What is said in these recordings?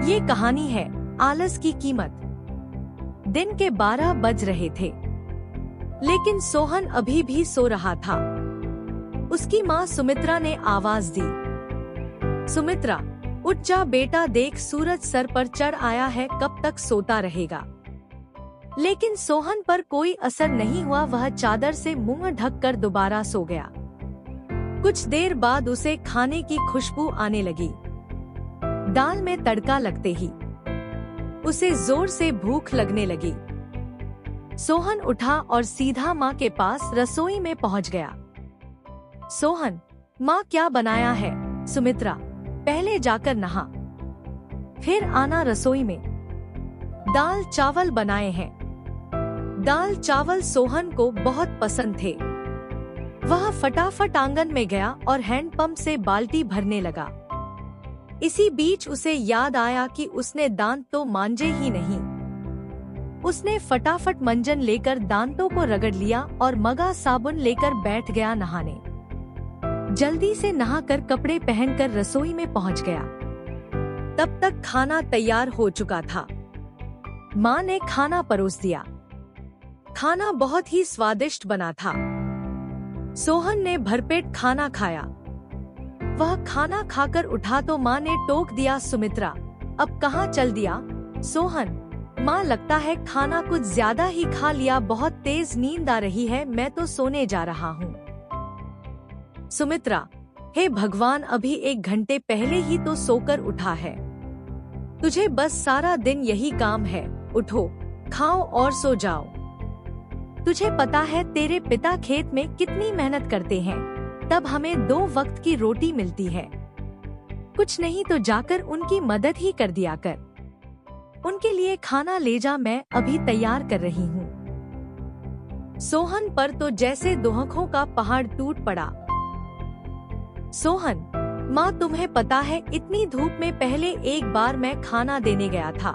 ये कहानी है आलस की कीमत। दिन के 12 बज रहे थे, लेकिन सोहन अभी भी सो रहा था। उसकी माँ सुमित्रा ने आवाज दी, सुमित्रा उठ जा बेटा, देख सूरज सर पर चढ़ आया है, कब तक सोता रहेगा। लेकिन सोहन पर कोई असर नहीं हुआ। वह चादर से मुंह ढककर दोबारा सो गया। कुछ देर बाद उसे खाने की खुशबू आने लगी। दाल में तड़का लगते ही उसे जोर से भूख लगने लगी। सोहन उठा और सीधा माँ के पास रसोई में पहुँच गया। सोहन, माँ क्या बनाया है? सुमित्रा, पहले जाकर नहा, फिर आना रसोई में। दाल चावल बनाए हैं। दाल चावल सोहन को बहुत पसंद थे। वह फटाफट आंगन में गया और हैंडपंप से बाल्टी भरने लगा। इसी बीच उसे याद आया कि उसने दांत तो मांजे ही नहीं। उसने फटाफट मंजन लेकर दांतों को रगड़ लिया और मगा साबुन लेकर बैठ गया नहाने। जल्दी से नहाकर कपड़े पहनकर रसोई में पहुंच गया। तब तक खाना तैयार हो चुका था। माँ ने खाना परोस दिया। खाना बहुत ही स्वादिष्ट बना था। सोहन ने भरपेट खाना खाया। वह खाना खाकर उठा तो माँ ने टोक दिया, सुमित्रा अब कहाँ चल दिया? सोहन, माँ लगता है खाना कुछ ज्यादा ही खा लिया, बहुत तेज नींद आ रही है, मैं तो सोने जा रहा हूँ। सुमित्रा, हे भगवान, अभी 1 घंटे पहले ही तो सोकर उठा है। तुझे बस सारा दिन यही काम है, उठो, खाओ और सो जाओ। तुझे पता है तेरे पिता खेत में कितनी मेहनत करते हैं, तब हमें 2 वक्त की रोटी मिलती है। कुछ नहीं तो जाकर उनकी मदद ही कर दिया कर। उनके लिए खाना ले जा, मैं अभी तैयार कर रही हूँ। सोहन पर तो जैसे दोहखों का पहाड़ टूट पड़ा। सोहन, माँ तुम्हें पता है इतनी धूप में पहले एक बार मैं खाना देने गया था,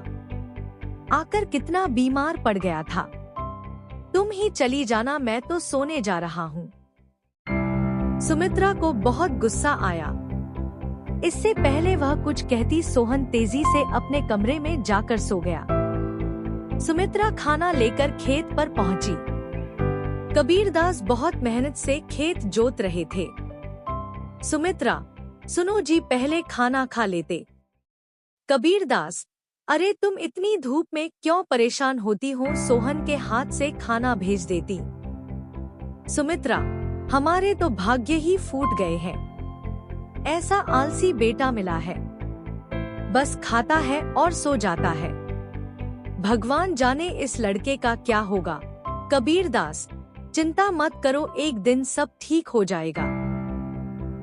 आकर कितना बीमार पड़ गया था। तुम ही चली जाना, मैं तो सोने जा रहा हूँ। सुमित्रा को बहुत गुस्सा आया। इससे पहले वह कुछ कहती, सोहन तेजी से अपने कमरे में जाकर सो गया। सुमित्रा खाना लेकर खेत पर पहुंची। कबीरदास बहुत मेहनत से खेत जोत रहे थे। सुमित्रा, सुनो जी, पहले खाना खा लेते। कबीरदास, अरे तुम इतनी धूप में क्यों परेशान होती हो? सोहन के हाथ से खाना भेज देती। सुमित्रा, हमारे तो भाग्य ही फूट गए हैं। ऐसा आलसी बेटा मिला है, बस खाता है और सो जाता है। भगवान जाने इस लड़के का क्या होगा। कबीरदास, चिंता मत करो, एक दिन सब ठीक हो जाएगा।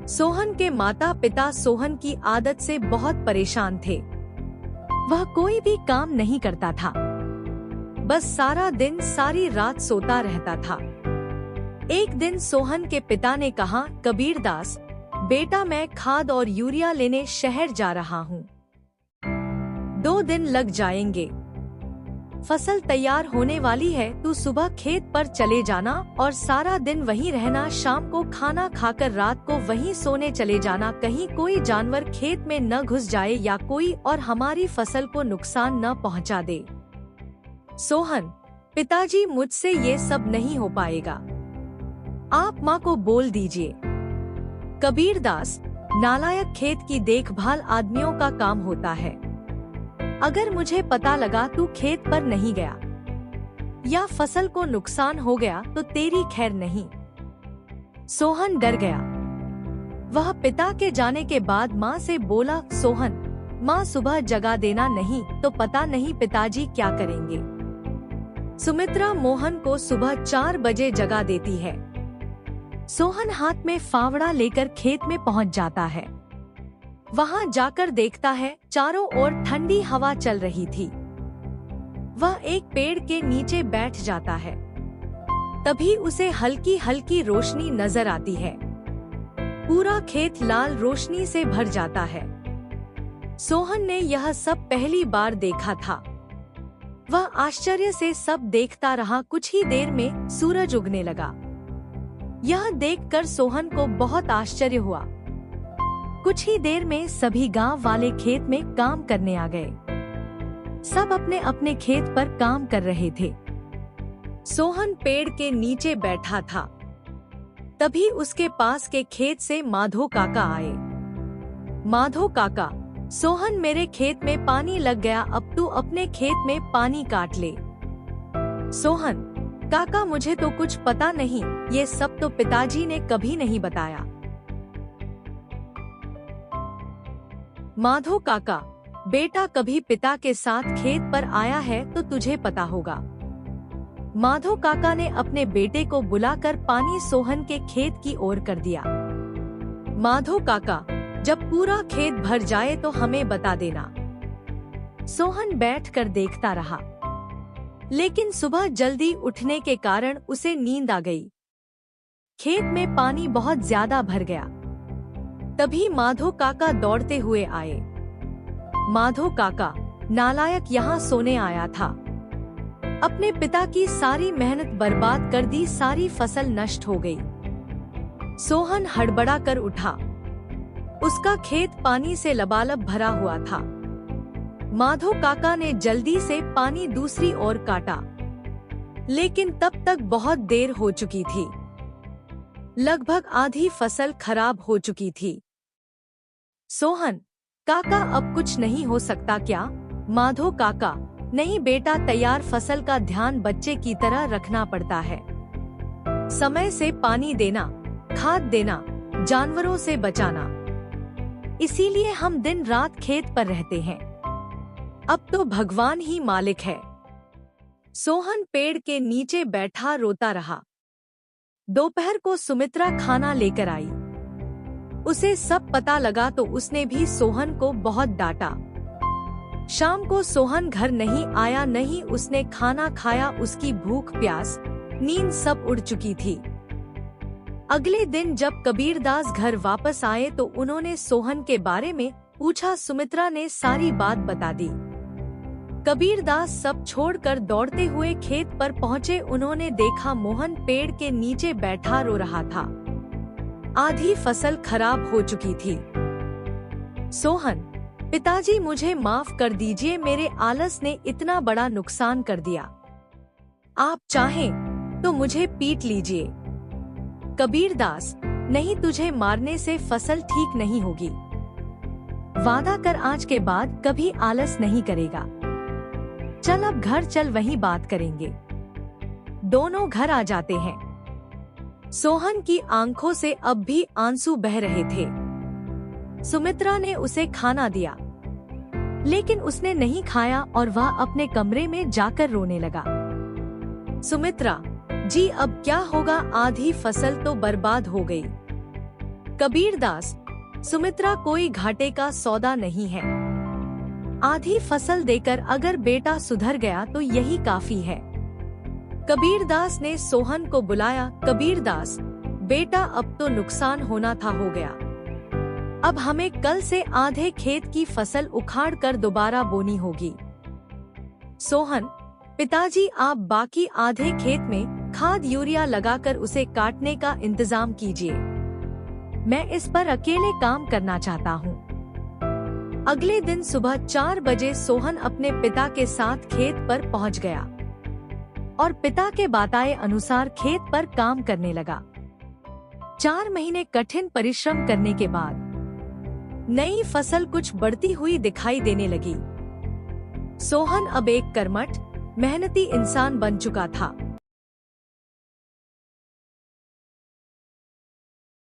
सोहन के माता पिता सोहन की आदत से बहुत परेशान थे। वह कोई भी काम नहीं करता था, बस सारा दिन सारी रात सोता रहता था। एक दिन सोहन के पिता ने कहा, कबीरदास बेटा, मैं खाद और यूरिया लेने शहर जा रहा हूँ। 2 दिन लग जाएंगे। फसल तैयार होने वाली है, तू सुबह खेत पर चले जाना और सारा दिन वहीं रहना। शाम को खाना खाकर रात को वहीं सोने चले जाना। कहीं कोई जानवर खेत में न घुस जाए या कोई और हमारी फसल को नुकसान न पहुँचा दे। सोहन, पिताजी मुझसे ये सब नहीं हो पाएगा, आप माँ को बोल दीजिए। कबीरदास, नालायक, खेत की देखभाल आदमियों का काम होता है। अगर मुझे पता लगा तू खेत पर नहीं गया या फसल को नुकसान हो गया तो तेरी खैर नहीं। सोहन डर गया। वह पिता के जाने के बाद माँ से बोला, सोहन, माँ सुबह जगा देना, नहीं तो पता नहीं पिताजी क्या करेंगे। सुमित्रा मोहन को सुबह 4 बजे जगा देती है। सोहन हाथ में फावड़ा लेकर खेत में पहुंच जाता है। वहां जाकर देखता है चारों ओर ठंडी हवा चल रही थी। वह एक पेड़ के नीचे बैठ जाता है। तभी उसे हल्की हल्की रोशनी नजर आती है। पूरा खेत लाल रोशनी से भर जाता है। सोहन ने यह सब पहली बार देखा था। वह आश्चर्य से सब देखता रहा। कुछ ही देर में सूरज उगने लगा। यह देखकर सोहन को बहुत आश्चर्य हुआ। कुछ ही देर में सभी गांव वाले खेत में काम करने आ गए। सब अपने अपने खेत पर काम कर रहे थे। सोहन पेड़ के नीचे बैठा था। तभी उसके पास के खेत से माधो काका आए। माधो काका, सोहन मेरे खेत में पानी लग गया, अब तू अपने खेत में पानी काट ले। सोहन, काका मुझे तो कुछ पता नहीं, ये सब तो पिताजी ने कभी नहीं बताया। माधो काका, बेटा कभी पिता के साथ खेत पर आया है तो तुझे पता होगा। माधो काका ने अपने बेटे को बुलाकर पानी सोहन के खेत की ओर कर दिया। माधो काका, जब पूरा खेत भर जाए तो हमें बता देना। सोहन बैठकर देखता रहा, लेकिन सुबह जल्दी उठने के कारण उसे नींद आ गई। खेत में पानी बहुत ज्यादा भर गया। तभी माधो काका दौड़ते हुए आए। माधो काका, नालायक यहाँ सोने आया था। अपने पिता की सारी मेहनत बर्बाद कर दी, सारी फसल नष्ट हो गई। सोहन हड़बड़ा कर उठा। उसका खेत पानी से लबालब भरा हुआ था। माधो काका ने जल्दी से पानी दूसरी ओर काटा, लेकिन तब तक बहुत देर हो चुकी थी। लगभग आधी फसल खराब हो चुकी थी। सोहन, काका अब कुछ नहीं हो सकता क्या? माधो काका, नहीं बेटा, तैयार फसल का ध्यान बच्चे की तरह रखना पड़ता है। समय से पानी देना, खाद देना, जानवरों से बचाना, इसीलिए हम दिन रात खेत पर रहते हैं। अब तो भगवान ही मालिक है। सोहन पेड़ के नीचे बैठा रोता रहा। दोपहर को सुमित्रा खाना लेकर आई। उसे सब पता लगा तो उसने भी सोहन को बहुत डांटा। शाम को सोहन घर नहीं आया, नहीं उसने खाना खाया। उसकी भूख, प्यास, नींद सब उड़ चुकी थी। अगले दिन जब कबीरदास घर वापस आए तो उन्होंने सोहन के बारे में पूछा। सुमित्रा ने सारी बात बता दी। कबीरदास सब छोड़कर दौड़ते हुए खेत पर पहुँचे। उन्होंने देखा मोहन पेड़ के नीचे बैठा रो रहा था। आधी फसल खराब हो चुकी थी। सोहन, पिताजी मुझे माफ कर दीजिए, मेरे आलस ने इतना बड़ा नुकसान कर दिया। आप चाहें तो मुझे पीट लीजिए। कबीरदास, नहीं, तुझे मारने से फसल ठीक नहीं होगी। वादा कर आज के बाद कभी आलस नहीं करेगा। चल अब घर चल, वहीं बात करेंगे। दोनों घर आ जाते हैं। सोहन की आंखों से अब भी आंसू बह रहे थे। सुमित्रा ने उसे खाना दिया, लेकिन उसने नहीं खाया और वह अपने कमरे में जाकर रोने लगा। सुमित्रा जी, अब क्या होगा? आधी फसल तो बर्बाद हो गई। कबीरदास, सुमित्रा, कोई घाटे का सौदा नहीं है। आधी फसल देकर अगर बेटा सुधर गया तो यही काफी है। कबीरदास ने सोहन को बुलाया। कबीरदास, बेटा, अब तो नुकसान होना था, हो गया। अब हमें कल से आधे खेत की फसल उखाड़ कर दोबारा बोनी होगी। सोहन, पिताजी, आप बाकी आधे खेत में खाद यूरिया लगाकर उसे काटने का इंतजाम कीजिए। मैं इस पर अकेले काम करना चाहता हूँ। अगले दिन सुबह 4 बजे सोहन अपने पिता के साथ खेत पर पहुँच गया और पिता के बताए अनुसार खेत पर काम करने लगा। 4 महीने कठिन परिश्रम करने के बाद नई फसल कुछ बढ़ती हुई दिखाई देने लगी। सोहन अब एक कर्मठ, मेहनती इंसान बन चुका था।